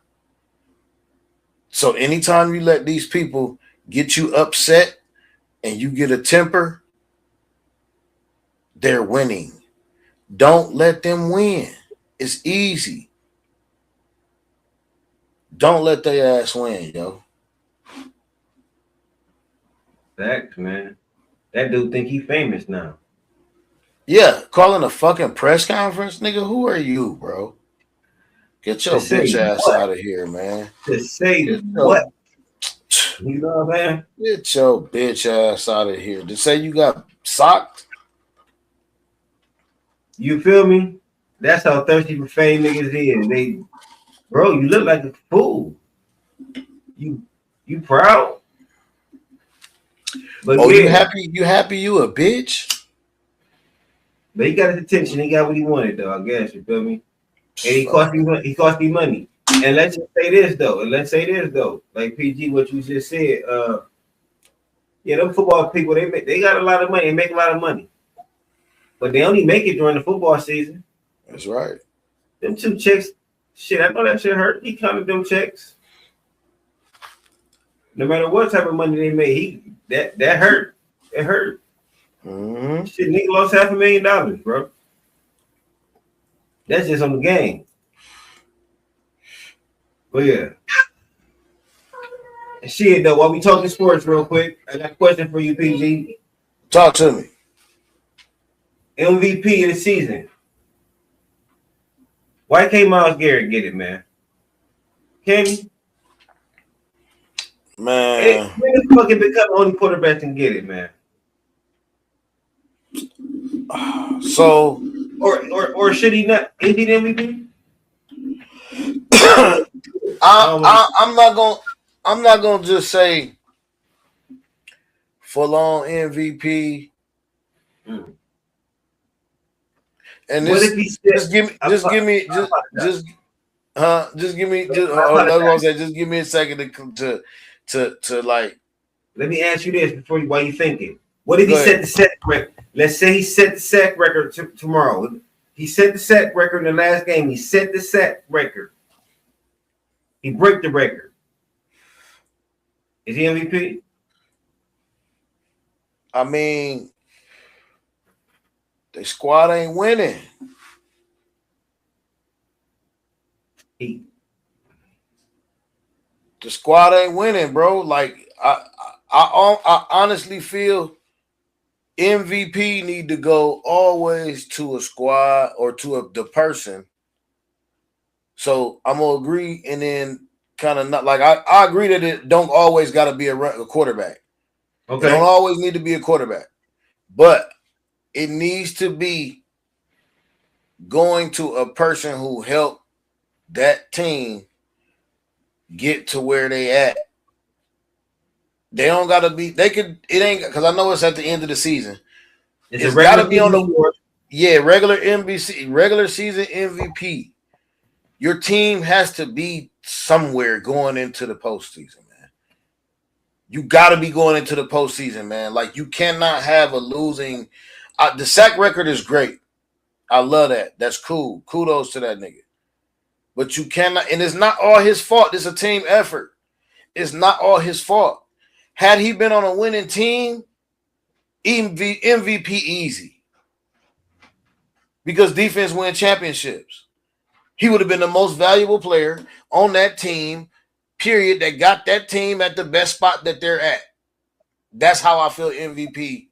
So anytime you let these people get you upset and you get a temper, they're winning. Don't let them win. It's easy. Don't let their ass win, yo. Facts, man. That dude think he famous now. Yeah, calling a fucking press conference, nigga. Who are you, bro? Get your bitch ass out of here, man. To say what? You know what I'm saying? Get your bitch ass out of here. To say you got socked? You feel me? That's how thirsty for fame niggas is. Bro, you look like a fool. You proud? But oh, yeah. You happy you a bitch? But he got his attention. He got what he wanted, though, I guess. You feel me? And he cost me money. And let's just say this, though. Like PG, what you just said. Yeah, them football people, they got a lot of money. They make a lot of money. But they only make it during the football season. That's right. Them 2 checks, shit, I know that shit hurt. He counted them checks. No matter what type of money they made, that hurt. It hurt. Mm-hmm. Shit, nigga lost $500,000, bro. That's just on the game. But yeah. And shit, though, while we talking sports real quick, I got a question for you, PG. Talk to me. MVP of the season. Why can't Myles Garrett get it, man? Can he? Man. When the fucking become the only quarterback can get it, man. So or should he not? Is he the MVP? I'm not gonna just say full on MVP. And what this, if he said, just give me just give me a second to like. Let me ask you this before you, while you thinking. What if he set the sack record? Let's say he set the sack record tomorrow. He set the sack record in the last game. He set the sack record. He break the record. Is he MVP? I mean, the squad ain't winning. The squad ain't winning, bro. Like I honestly feel MVP need to go always to a squad or to the person. So I'm gonna agree, and then kind of not like I agree that it don't always got to be a quarterback. Okay. It don't always need to be a quarterback, but it needs to be going to a person who helped that team get to where they at. They don't gotta be. They could. It ain't because I know it's at the end of the season. It's got to be on the regular NBC, regular season MVP. Your team has to be somewhere going into the postseason, man. You got to be going into the postseason, man. Like you cannot have a losing. The sack record is great. I love that. That's cool. Kudos to that nigga. But you cannot, and it's not all his fault. It's a team effort. It's not all his fault. Had he been on a winning team, MVP easy. Because defense win championships. He would have been the most valuable player on that team, period, that got that team at the best spot that they're at. That's how I feel MVP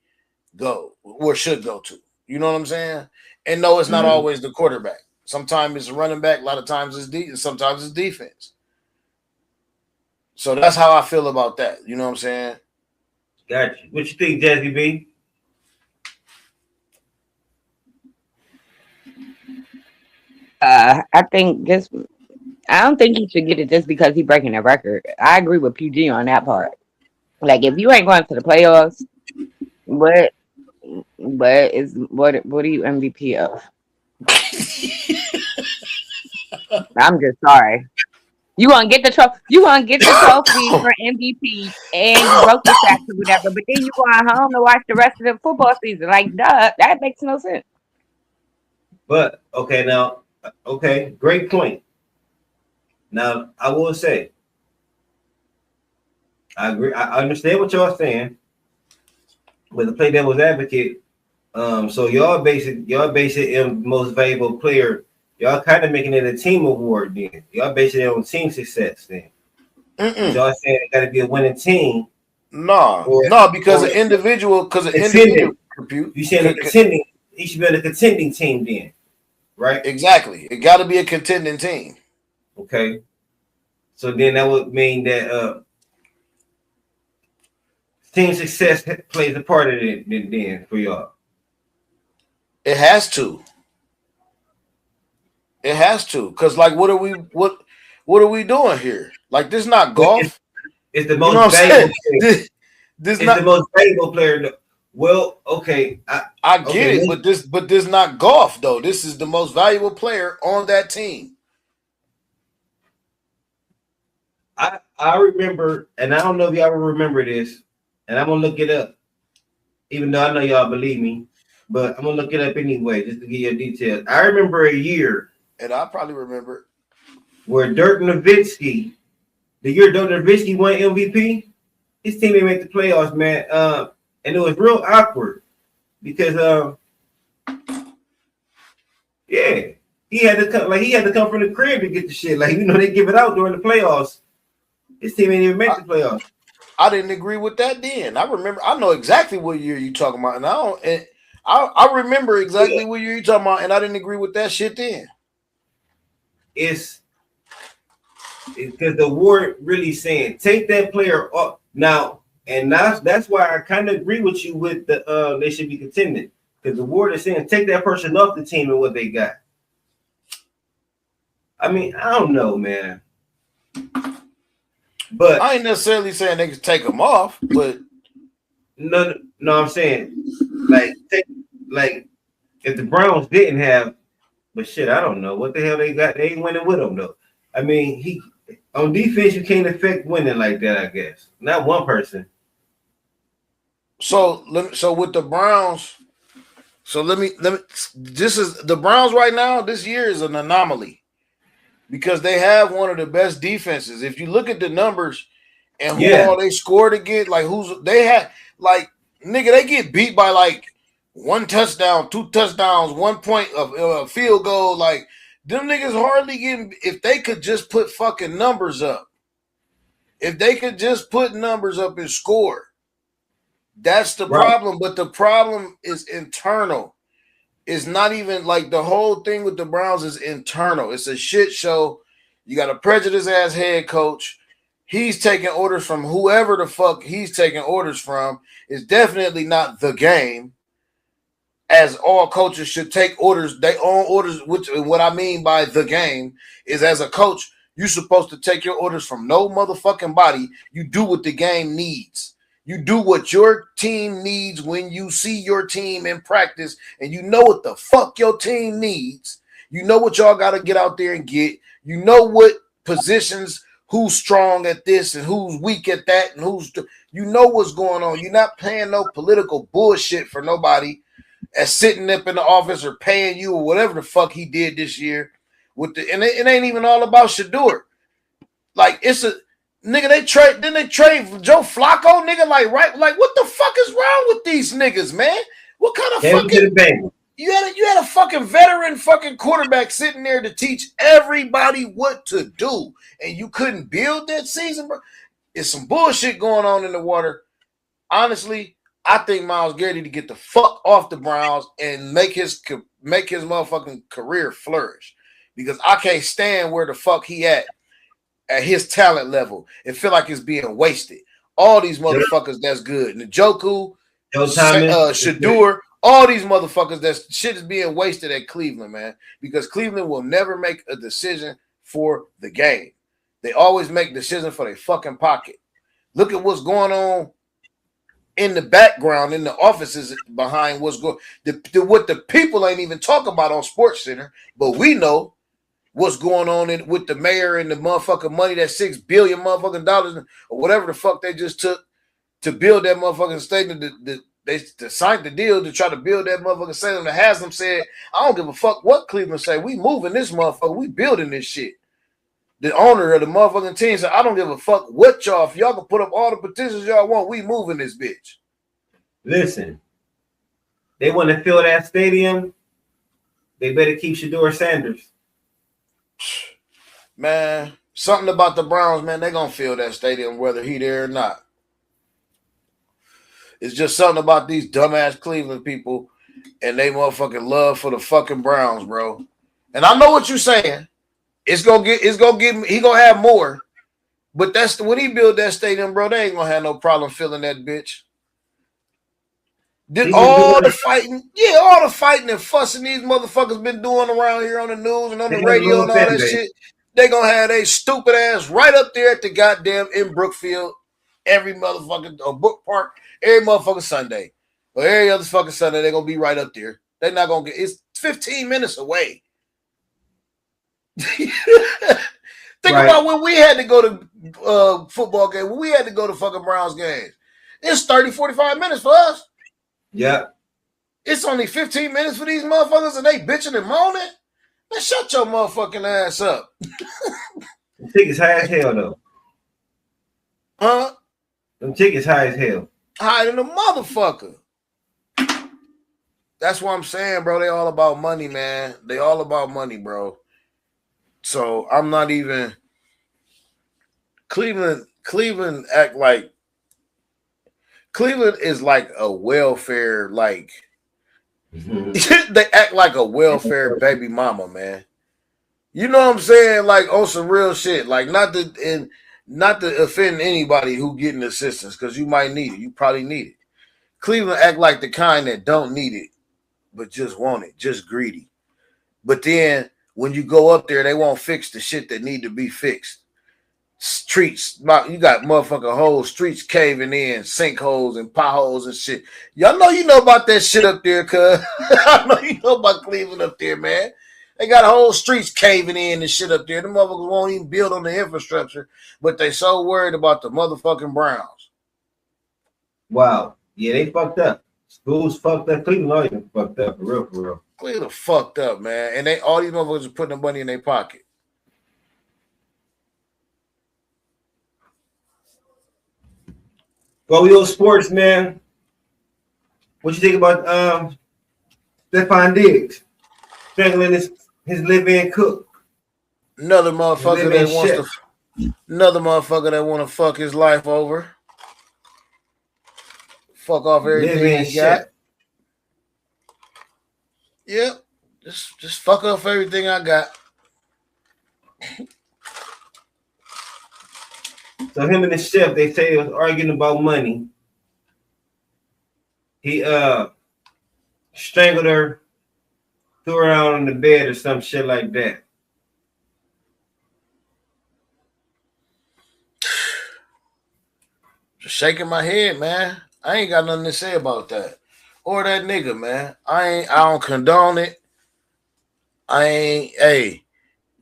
go or should go to. You know what I'm saying? And no, it's not always the quarterback. Sometimes it's running back. A lot of times it's sometimes it's defense. So that's how I feel about that. You know what I'm saying? Gotcha. What you think, Jazzy B? I think just I don't think he should get it just because he's breaking a record. I agree with PG on that part. Like if you ain't going to the playoffs, what are you MVP of? I'm just sorry. You gonna get the trophy. You gonna get the trophy for MVP, and you broke the stats or whatever. But then you going home to watch the rest of the football season. Like, duh, that makes no sense. But okay, great point. Now I will say, I agree. I understand what y'all saying. With the play devil's advocate, so y'all base it in most valuable player. Y'all kind of making it a team award then. Y'all basing it on team success then. Y'all saying it got to be a winning team. No, because an individual compute. You saying a contending? He should be on a contending team then, right? Exactly. It got to be a contending team. Okay. So then that would mean that team success plays a part of it then for y'all. It has to. It has to, because like, what are we doing here? Like, this is not golf. It's the most valuable player. This is not the most valuable player. Well, okay, I get it, but this not golf though. This is the most valuable player on that team. I remember, and I don't know if y'all will remember this, and I'm gonna look it up, even though I know y'all believe me, but I'm gonna look it up anyway just to give you details. I remember a year. And I probably remember where Dirk Nowitzki, the year Dirk Nowitzki won MVP, his team didn't make the playoffs, man. And it was real awkward because, he had to come from the crib to get the shit. Like, they give it out during the playoffs. His team didn't even make the playoffs. I didn't agree with that then. I know exactly what year you talking about, and I remember exactly what year you talking about, and I didn't agree with that shit then. It's because the award really saying take that player up now, and that's why I kind of agree with you with the they should be contending, because the award is saying take that person off the team and what they got. I mean, I don't know, man, but I ain't necessarily saying they can take them off, but no, I'm saying like if the Browns didn't have. But shit, I don't know what the hell they got. They ain't winning with him though. I mean, on defense you can't affect winning like that. I guess not one person. So with the Browns, let me. This is the Browns right now. This year is an anomaly because they have one of the best defenses. If you look at the numbers and who all they scored against, like they they get beat by like 1 touchdown, 2 touchdowns, 1 point of field goal. Like, them niggas hardly getting, if they could just put fucking numbers up. If they could just put numbers up and score. That's the problem, but the problem is internal. It's not even like the whole thing with the Browns is internal. It's a shit show. You got a prejudiced ass head coach. He's taking orders from whoever the fuck he's taking orders from. It's definitely not the game. As all coaches should take orders, they own orders. Which what I mean by the game is, as a coach, you're supposed to take your orders from no motherfucking body. You do what the game needs. You do what your team needs when you see your team in practice, and you know what the fuck your team needs. You know what y'all got to get out there and get. You know what positions, who's strong at this and who's weak at that, and you know what's going on. You're not paying no political bullshit for nobody as sitting up in the office or paying you or whatever the fuck he did this year. And it ain't even all about Shedeur. Like, it's a nigga, they trade Joe Flacco, nigga, like what the fuck is wrong with these niggas, man? What kind of fucking you had a fucking veteran fucking quarterback sitting there to teach everybody what to do, and you couldn't build that season, bro? It's some bullshit going on in the water. Honestly, I think Myles Garrett to get the fuck off the Browns and make his motherfucking career flourish, because I can't stand where the fuck he at his talent level. It feel like it's being wasted. All these motherfuckers that's good. Njoku, Shedeur, all these motherfuckers, that shit is being wasted at Cleveland, man, because Cleveland will never make a decision for the game. They always make decisions for their fucking pocket. Look at what's going on in the background, in the offices behind what's going, what the people ain't even talk about on SportsCenter, but we know what's going on with the mayor and the motherfucking money, that $6 billion motherfucking dollars or whatever the fuck they just took to build that motherfucking stadium. They signed the deal to try to build that motherfucking stadium. That Haslam said, I don't give a fuck what Cleveland say. We moving this motherfucker. We building this shit. The owner of the motherfucking team said, I don't give a fuck what y'all. If y'all can put up all the petitions y'all want, we moving this bitch. Listen, they want to fill that stadium. They better keep Shedeur Sanders. Man, something about the Browns, man, they gonna fill that stadium whether he there or not. It's just something about these dumbass Cleveland people and they motherfucking love for the fucking Browns, bro. And I know what you're saying. He gonna have more. But when he build that stadium, bro, they ain't gonna have no problem filling that bitch. All the fighting and fussing these motherfuckers been doing around here on the news and on the radio and all that shit, they gonna have they stupid ass right up there at the goddamn in Brookfield every motherfucking Brook Park every motherfucking Sunday. Or every other fucking Sunday, they're gonna be right up there. They're not gonna get, it's 15 minutes away. Think about when we had to go to football game, when we had to go to fucking Browns games. It's 30, 45 minutes for us. Yeah. It's only 15 minutes for these motherfuckers and they bitching and moaning. Man, shut your motherfucking ass up. Them tickets high as hell, though. Huh? Them tickets high as hell. Higher than a motherfucker. That's what I'm saying, bro. They all about money, man. They all about money, bro. So I'm not even Cleveland act like Cleveland is like a welfare, like they act like a welfare baby mama, man. You know what I'm saying? Like on some real shit. Like not to offend anybody who getting assistance, because you might need it. You probably need it. Cleveland act like the kind that don't need it, but just want it, just greedy. But then when you go up there, they won't fix the shit that need to be fixed. Streets, you got motherfucking whole streets caving in, sinkholes and potholes and shit. Y'all know you know about that shit up there, cuz. I know you know about Cleveland up there, man. They got whole streets caving in and shit up there. The motherfuckers won't even build on the infrastructure, but they so worried about the motherfucking Browns. Wow. Yeah, they fucked up. Schools fucked up. Cleveland already fucked up, for real. Cleveland fucked up, man. And all these motherfuckers are putting the money in their pocket. Go Yo Sports, man. What you think about Stephon Diggs strangling his live-in cook? Another motherfucker that want to fuck his life over. Fuck off everything Living he got. shit. Yep. Just fuck off everything I got. So him and the chef, they say they was arguing about money. He strangled her, threw her out on the bed or some shit like that. Just shaking my head, man. I ain't got nothing to say about that. Or that nigga, man. I don't condone it. Hey,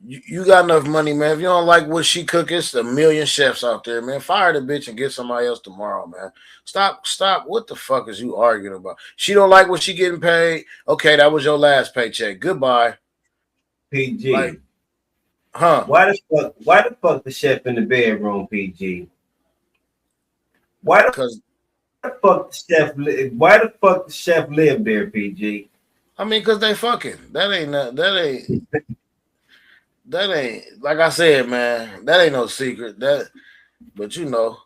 you got enough money, man. If you don't like what she cook, it's a million chefs out there, man. Fire the bitch and get somebody else tomorrow, man. Stop. What the fuck is you arguing about? She don't like what she getting paid. Okay, that was your last paycheck. Goodbye. PG. Like, huh? Why the fuck the chef in the bedroom, PG? Why the fuck the chef live there, PG? I mean, cause they fucking. That ain't like I said, man. That ain't no secret. But you know,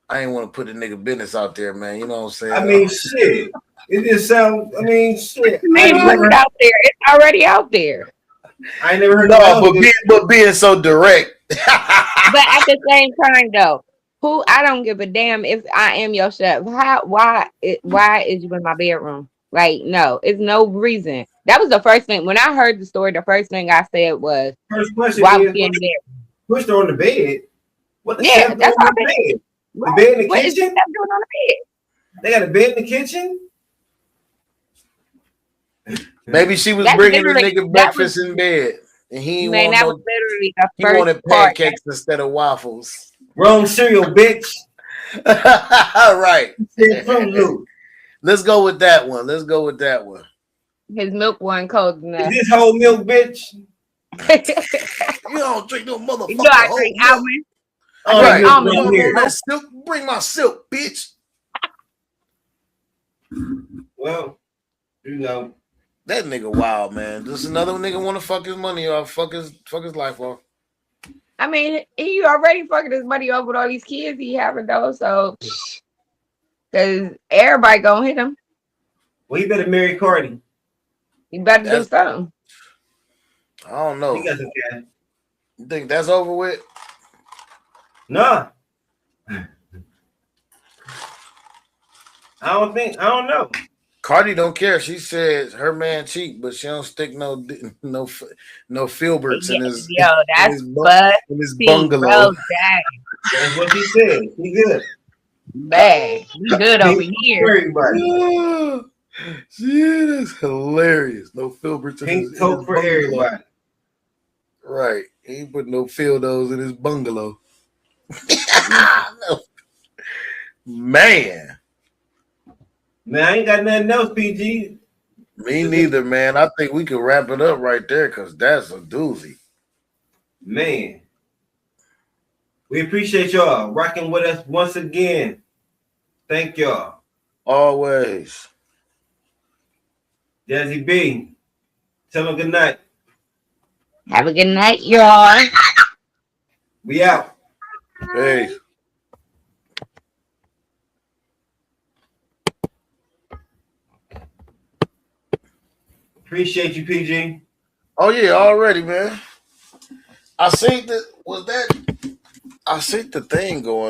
I ain't want to put the nigga business out there, man. You know what I'm saying? I mean, shit. It just sounds. I mean, shit. It's out there. It's already out there. I ain't never heard. No, but being so direct. But at the same time, though, I don't give a damn if I am your chef. Why is you in my bedroom? Like, no, it's no reason. That was the first thing. When I heard the story, the first thing I said was, first question why is, was he in there? Pushed her on the bed. What the Yeah, chef that's doing what on the bed? Right. The bed in the What is the kitchen? chef doing on the bed? They got a bed in the kitchen? Maybe she was That's bringing the literally- nigga breakfast in bed, and he ain't Man, want that no. was literally the He first wanted part. pancakes instead of waffles. Wrong cereal, bitch. Right. Fruit Loop. Let's go with that one. His milk wasn't cold enough. Is this whole milk, bitch? You don't drink no motherfucker. You know I drink whole milk. almond. All right. drink almond milk here. That silk, bring my silk, bitch. Well, you know. That nigga wild, man. Just another nigga want to fuck his money off, fuck his life off. I mean, he already fucking his money up with all these kids he having though, so because everybody gonna hit him. Well, he better marry Cardi. You better do something. I don't know. He got some cash. You think that's over with? Nah. I don't know. Cardi don't care. She says her man cheat, but she don't stick no Filberts in his That's in his bungalow. That's what she said. He good. Bad. We good over here. Everybody. Shit is hilarious. No Filberts in Pink his coat for bungalow. everybody. Right. He ain't put no Fildos in his bungalow. No. Man. Man, I ain't got nothing else, PG. Me neither, man. I think we can wrap it up right there because that's a doozy. Man. We appreciate y'all rocking with us once again. Thank y'all. Always. Jazzy B. Tell them good night. Have a good night, y'all. We out. Hey. Appreciate you, PG. Oh yeah, already, man. I seen the thing going